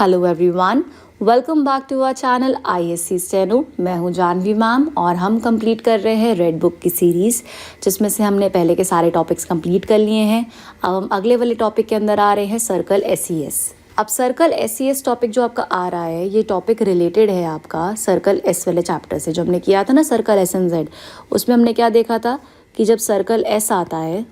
Hello everyone, welcome back to our channel ISC steno. मैं हूं Janvi ma'am और हम कंप्लीट कर रहे हैं रेड बुक की सीरीज़, जिसमें से हमने पहले के सारे टॉपिक्स कंप्लीट कर लिए हैं। अब हम अगले वाले टॉपिक के अंदर आ रहे हैं, सर्कल SES। अब सर्कल SES टॉपिक जो आपका आ रहा है, ये टॉपिक रिलेटेड है आपका सर्कल S वाले चैप्टर से, जो हमने किया था ना सर्कल SNZ। उसमें हमने क्या देखा था कि जब सर्कल S आता है,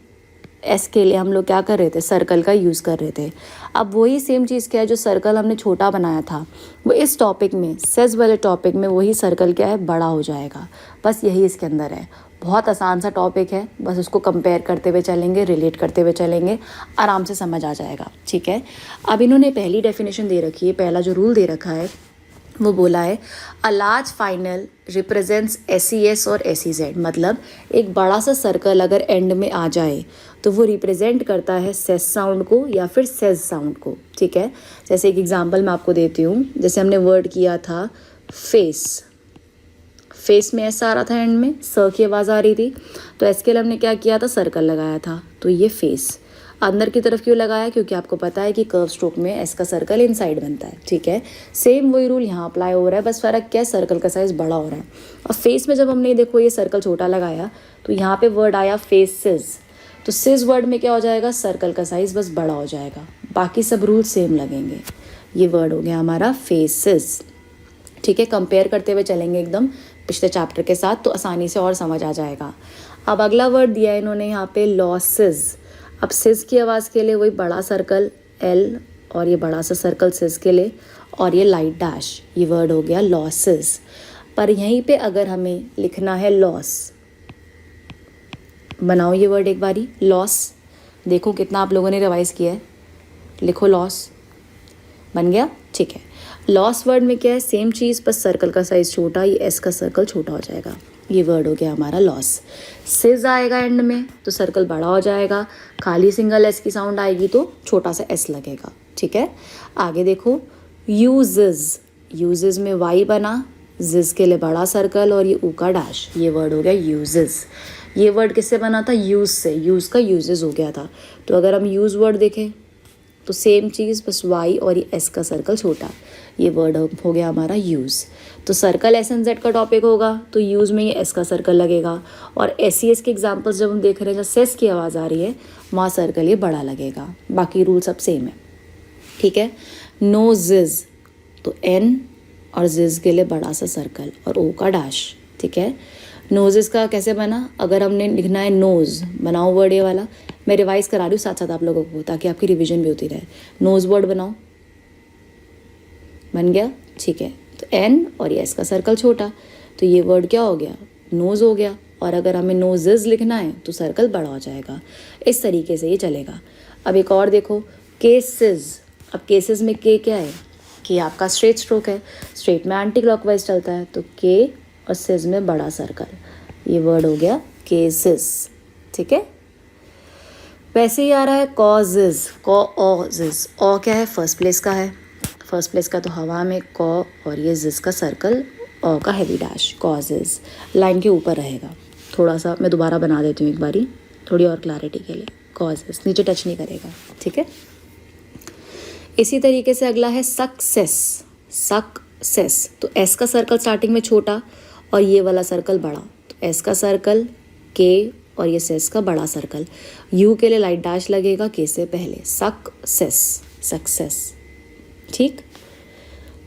एस के लिए हम लोग क्या कर रहे थे, सर्कल का यूज़ कर रहे थे। अब वही सेम चीज़ क्या है, जो सर्कल हमने छोटा बनाया था, वो इस टॉपिक में, सेज वाले टॉपिक में वही सर्कल क्या है, बड़ा हो जाएगा। बस यही इसके अंदर है। बहुत आसान सा टॉपिक है, बस उसको कंपेयर करते हुए चलेंगे, रिलेट करते हुए चलेंगे, आराम से समझ आ जाएगा। ठीक है, अब इन्होंने पहली डेफिनेशन दे रखी है, पहला जो रूल दे रखा है वो बोला है a large final represents SES और SEZ। मतलब एक बड़ा सा सर्कल अगर एंड में आ जाए तो वो रिप्रेजेंट करता है सेस साउंड को या फिर सेज साउंड को। ठीक है, जैसे एक एग्जांपल मैं आपको देती हूँ। जैसे हमने वर्ड किया था फेस, फेस में ऐसा आ रहा था, एंड में स की आवाज़ आ रही थी, तो एस के लिए हमने क्या किया था, सर्कल लगाया था। तो ये फेस अंदर की तरफ क्यों लगाया, क्योंकि आपको पता है कि कर्व स्ट्रोक में एस का सर्कल इनसाइड बनता है। ठीक है, सेम वही रूल यहाँ अप्लाई हो रहा है, बस फ़र्क क्या है, सर्कल का साइज़ बड़ा हो रहा है। और फेस में जब हमने देखो ये सर्कल छोटा लगाया, तो यहाँ पे वर्ड आया फेसेस, तो सिज वर्ड में क्या हो जाएगा, सर्कल का साइज़ बस बड़ा हो जाएगा, बाकी सब रूल सेम लगेंगे। ये वर्ड हो गया हमारा फेसेस। ठीक है, कंपेयर करते हुए चलेंगे एकदम पिछले चैप्टर के साथ, तो आसानी से और समझ आ जाएगा। अब अगला वर्ड दिया है इन्होंने यहाँ पे लॉसेस। अब सिज की आवाज़ के लिए वही बड़ा सर्कल L, और ये बड़ा सा सर्कल सिज के लिए, और ये लाइट डैश, ये वर्ड हो गया लॉसेस। पर यहीं पे अगर हमें लिखना है लॉस, बनाओ ये वर्ड एक बारी, लॉस। देखो कितना आप लोगों ने रिवाइज किया है, लिखो लॉस, बन गया। ठीक है, लॉस वर्ड में क्या है, सेम चीज़, बस सर्कल का साइज़ छोटा, ये एस का सर्कल छोटा हो जाएगा। ये वर्ड हो गया हमारा लॉस। सिज आएगा एंड में तो सर्कल बड़ा हो जाएगा, खाली सिंगल एस की साउंड आएगी तो छोटा सा एस लगेगा। ठीक है, आगे देखो यूजेस, यूजेस में वाई बना, जिस के लिए बड़ा सर्कल और ये ऊ का डैश, ये वर्ड हो गया यूजेस। ये वर्ड किससे बना था, यूज़ से, यूज़ का यूजेस हो गया था। तो अगर हम यूज़ वर्ड देखें तो सेम चीज़, बस वाई और ये एस का सर्कल छोटा, ये वर्ड हो गया हमारा यूज़। तो सर्कल SNZ का टॉपिक होगा तो यूज़ में ये एस का सर्कल लगेगा, और SES के एग्जांपल्स जब हम देख रहे हैं, जब सेस की आवाज़ आ रही है वहाँ सर्कल ये बड़ा लगेगा, बाकी रूल सब सेम है। ठीक है, नोजिज, तो N और जिज के लिए बड़ा सा सर्कल और O का डैश। ठीक है, नोजिस का कैसे बना, अगर हमने लिखना है नोज़, बनाओ वर्ड ये वाला, मैं रिवाइज करा रही हूँ साथ साथ आप लोगों को, ताकि आपकी रिवीजन भी होती रहे। नोज़ वर्ड बनाओ, बन गया। ठीक है, तो N और ये S का सर्कल छोटा, तो ये वर्ड क्या हो गया, नोज़ हो गया। और अगर हमें नोजेस लिखना है तो सर्कल बड़ा हो जाएगा। इस तरीके से ये चलेगा। अब एक और देखो, केसेस। अब केसेस में के क्या है, के आपका स्ट्रेट स्ट्रोक है, स्ट्रेट में एंटी क्लॉकवाइज चलता है, तो के और सिज में बड़ा सर्कल, ये वर्ड हो गया केसेस। ठीक है, वैसे ही आ रहा है कॉजेज, कॉजेज, ऑ क्या है, फर्स्ट प्लेस का है, फर्स्ट प्लेस का, तो हवा में कॉ और ये जिस का सर्कल, ऑ का हैवी डैश, कॉजेज लाइन के ऊपर रहेगा। थोड़ा सा मैं दोबारा बना देती हूँ एक बारी, थोड़ी और क्लैरिटी के लिए। कॉजेज नीचे टच नहीं करेगा। ठीक है, इसी तरीके से अगला है सक्सेस, सक्सेस, तो एस का सर्कल स्टार्टिंग में छोटा और ये वाला सर्कल बड़ा, तो एस का सर्कल के और ये सेस का बड़ा सर्कल, यू के लिए लाइट डैश लगेगा के से पहले, सक्सेस, सक्सेस। ठीक,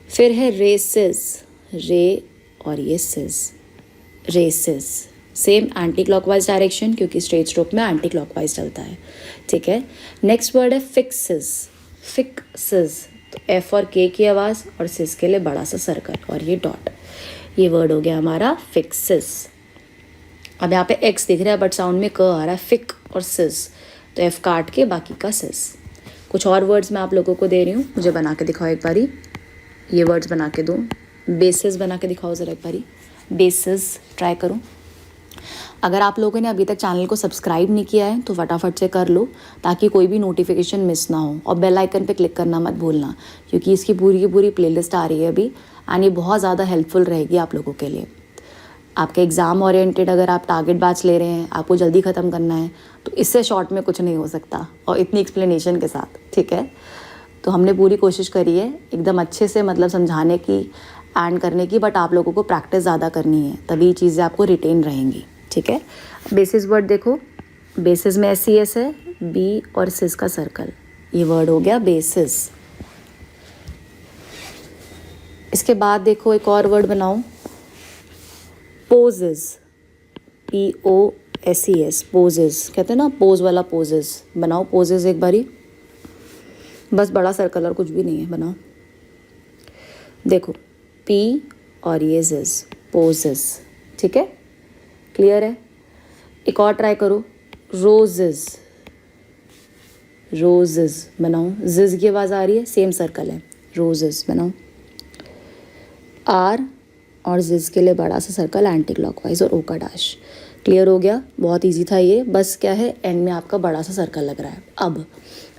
फिर है रेसेस, रे और ये सिस, races, same anticlockwise direction, क्योंकि स्ट्रेट स्ट्रोक में एंटी क्लॉकवाइज चलता है। ठीक है, नेक्स्ट वर्ड है फिक्सेस, फिक्सेस, तो एफ और के की आवाज़ और सिस के लिए बड़ा सा सर्कल और ये डॉट, ये वर्ड हो गया हमारा फिक्सेस। अब यहाँ पे एक्स दिख रहा है बट साउंड में क आ रहा है, फिक और सिस, तो एफ काट के बाकी का सिस। कुछ और वर्ड्स मैं आप लोगों को दे रही हूँ, मुझे बना के दिखाओ एक बारी, ये वर्ड्स बना के दूँ, बेसिस बना के दिखाओ ज़रा एक बारी, बेसिस ट्राई करूँ। अगर आप लोगों ने अभी तक चैनल को सब्सक्राइब नहीं किया है तो फटाफट से कर लो, ताकि कोई भी नोटिफिकेशन मिस ना हो, और बेल आइकन पे क्लिक करना मत भूलना, क्योंकि इसकी पूरी की पूरी प्लेलिस्ट आ रही है अभी, एंड ये बहुत ज़्यादा हेल्पफुल रहेगी आप लोगों के लिए। आपके एग्ज़ाम ओरिएंटेड अगर आप टारगेट बैच ले रहे हैं, आपको जल्दी ख़त्म करना है, तो इससे शॉर्ट में कुछ नहीं हो सकता और इतनी एक्सप्लेनेशन के साथ। ठीक है, तो हमने पूरी कोशिश करी है एकदम अच्छे से मतलब समझाने की एंड करने की, बट आप लोगों को प्रैक्टिस ज़्यादा करनी है, तभी ये चीज़ें आपको रिटेन रहेंगी। ठीक है, बेसिस वर्ड देखो, बेसिस में SES है, बी और सिस का सर्कल, ये वर्ड हो गया बेसिस। इसके बाद देखो एक और वर्ड बनाओ, पोजेस, POSES, पोजेस कहते हैं ना, पोज वाला पोजेस। बनाओ पोजेस एक बारी, बस बड़ा सर्कल और कुछ भी नहीं है, बनाओ। देखो P और ये जिस, पोजेस। ठीक है, क्लियर है। एक और ट्राई करो, रोजेस, रोजेस बनाओ, जिस की आवाज़ आ रही है, सेम सर्कल है, रोजेस बनाओ। आर और जिस के लिए बड़ा सा सर्कल एंटी क्लॉकवाइज और ओ का डैश। क्लियर हो गया, बहुत इजी था ये, बस क्या है एंड में आपका बड़ा सा सर्कल लग रहा है। अब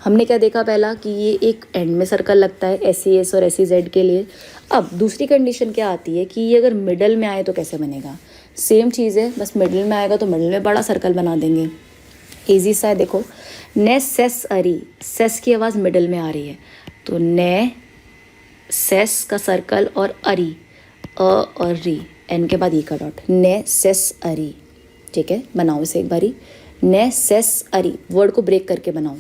हमने क्या देखा पहला कि ये एक एंड में सर्कल लगता है SES और SEZ के लिए। अब दूसरी कंडीशन क्या आती है कि ये अगर मिडल में आए तो कैसे बनेगा, सेम चीज़ है, बस मिडल में आएगा तो मिडल में बड़ा सर्कल बना देंगे, ईजी सा है। देखो ने सेस अरी, सेस की आवाज़ मिडल में आ रही है, तो ने सेस का सर्कल और अरी, अ और री, एन के बाद ई का डॉट, ने सेस अरी। ठीक है, बनाओ इसे एक बारी, ने सेस अरी, वर्ड को ब्रेक करके बनाओ।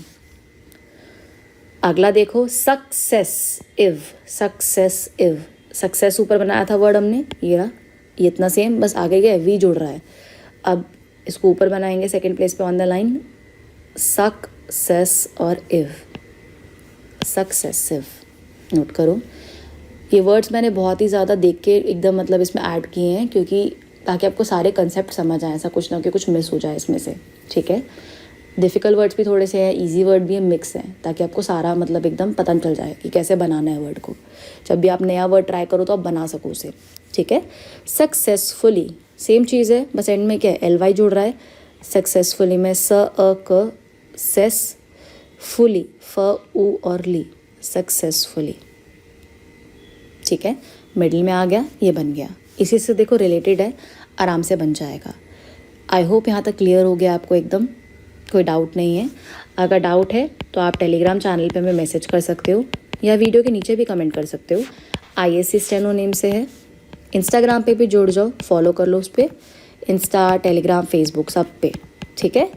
अगला देखो सक्सेसिव, सक्सेसिव, सक्सेस ऊपर बनाया था वर्ड हमने, ये रहा, ये इतना सेम, बस आगे क्या है वी जुड़ रहा है। अब इसको ऊपर बनाएंगे सेकंड प्लेस पे ऑन द लाइन, सक्सेस और इव, सक्सेसिव। नोट करो, ये वर्ड्स मैंने बहुत ही ज़्यादा देख के एकदम मतलब इसमें ऐड किए हैं, क्योंकि ताकि आपको सारे कंसेप्ट समझ आए, ऐसा कुछ ना कि कुछ मिस हो जाए इसमें से। ठीक है, डिफ़िकल्ट वर्ड्स भी थोड़े से हैं, इजी वर्ड भी है, मिक्स हैं, ताकि आपको सारा मतलब एकदम पता चल जाए कि कैसे बनाना है वर्ड को। जब भी आप नया वर्ड ट्राई करो तो आप बना सको उसे। ठीक है, सक्सेसफुली सेम चीज़ है, बस एंड में क्या है LY जुड़ रहा है। सक्सेसफुली में स अ क सेस, फुली फ उ और ली, सक्सेसफुली। ठीक है, मिडिल में आ गया, ये बन गया, इसी से देखो रिलेटेड है, आराम से बन जाएगा। आई होप यहाँ तक क्लियर हो गया आपको एकदम, कोई डाउट नहीं है। अगर डाउट है तो आप टेलीग्राम चैनल पे हमें मैसेज कर सकते हो, या वीडियो के नीचे भी कमेंट कर सकते हो। ISC स्टेनो नेम से है। इंस्टाग्राम पे भी जुड़ जाओ, फॉलो कर लो उस पर, इंस्टा, टेलीग्राम, फेसबुक सब पे। ठीक है,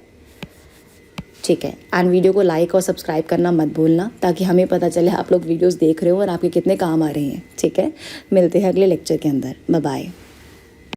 ठीक है, एंड वीडियो को लाइक और सब्सक्राइब करना मत भूलना, ताकि हमें पता चले आप लोग वीडियोस देख रहे हो और आपके कितने काम आ रहे हैं। ठीक है, मिलते हैं अगले लेक्चर के अंदर, बाय बाय।